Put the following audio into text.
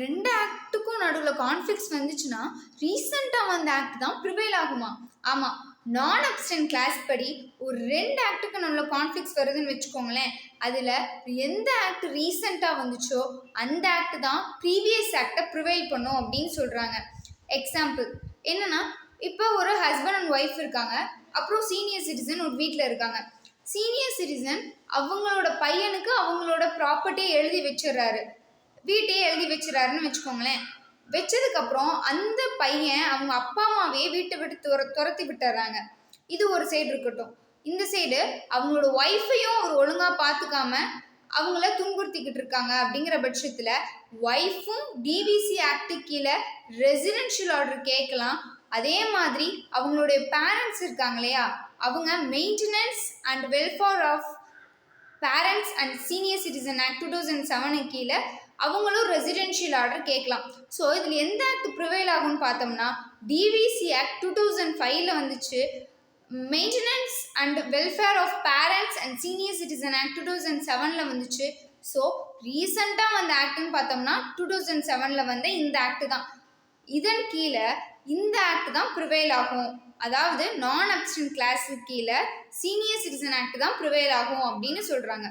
2 ஆக்டுக்கும் நடுவில் கான்ஃப்ளிக்ஸ் வந்துச்சுன்னா ரீசெண்டாக வந்த ஆக்ட் தான் ப்ரிவைல் ஆகுமா? ஆமாம், நான் அப்சன்ட் கிளாஸ் படி ஒரு 2 ஆக்டுக்கு நல்ல கான்ஃப்ளிக்ஸ் வருதுன்னு வச்சுக்கோங்களேன். அதில் எந்த ஆக்ட் ரீசெண்டாக வந்துச்சோ அந்த ஆக்ட் தான் ப்ரீவியஸ் ஆக்டை ப்ரிவைல் பண்ணும் அப்படின்னு சொல்கிறாங்க. எக்ஸாம்பிள் என்னன்னா, இப்போ ஒரு ஹஸ்பண்ட் அண்ட் ஒய்ஃப் இருக்காங்க, அப்புறம் சீனியர் சிட்டிசன் ஒரு வீட்டில் இருக்காங்க. சீனியர் சிட்டிசன் அவங்களோட பையனுக்கு அவங்களோட ப்ராப்பர்ட்டியை எழுதி வச்சிடுறாரு, வீட்டையே எழுதி வச்சிடறாருன்னு வச்சுக்கோங்களேன். வச்சதுக்கப்புறம் அந்த பையன் அவங்க அப்பா அம்மாவே வீட்டை விட்டு துரத்தி விட்டுறாங்க. இது ஒரு சைடு இருக்கட்டும். இந்த சைடு அவங்களோட ஒய்ஃபையும் ஒரு ஒழுங்காக பார்த்துக்காம அவங்கள துன்புறுத்திக்கிட்டு இருக்காங்க. அப்படிங்கிற பட்சத்தில் ஒய்ஃபும் டிவிசி ஆக்டு கீழே ரெசிடென்ஷியல் ஆர்டர் கேட்கலாம். அதே மாதிரி அவங்களுடைய பேரண்ட்ஸ் இருக்காங்க இல்லையா, அவங்க maintenance and welfare of parents and senior citizen act 2007 கீழே அவங்களும் ரெசிடென்ஷியல் ஆர்டர் கேட்கலாம். ஸோ இதில் எந்த ஆக்ட் ப்ரிவைல் ஆகும்னு பார்த்தோம்னா டிவிசி ஆக்ட் 2005 வந்துச்சு. Maintenance and welfare of parents and senior citizen act 2007 வந்துச்சு. ஸோ ரீசெண்டாக வந்த ஆக்ட்னு பார்த்தோம்னா 2007 வந்த இந்த ஆக்ட் தான். இதன் கீழே இந்த ஆக்ட் தான் ப்ரிவைல் ஆகும். அதாவது நான் அப்சன்ட் கிளாஸு கீழே சீனியர் சிட்டிசன் ஆக்ட் தான் ப்ரிவைல் ஆகும் அப்படின்னு சொல்கிறாங்க.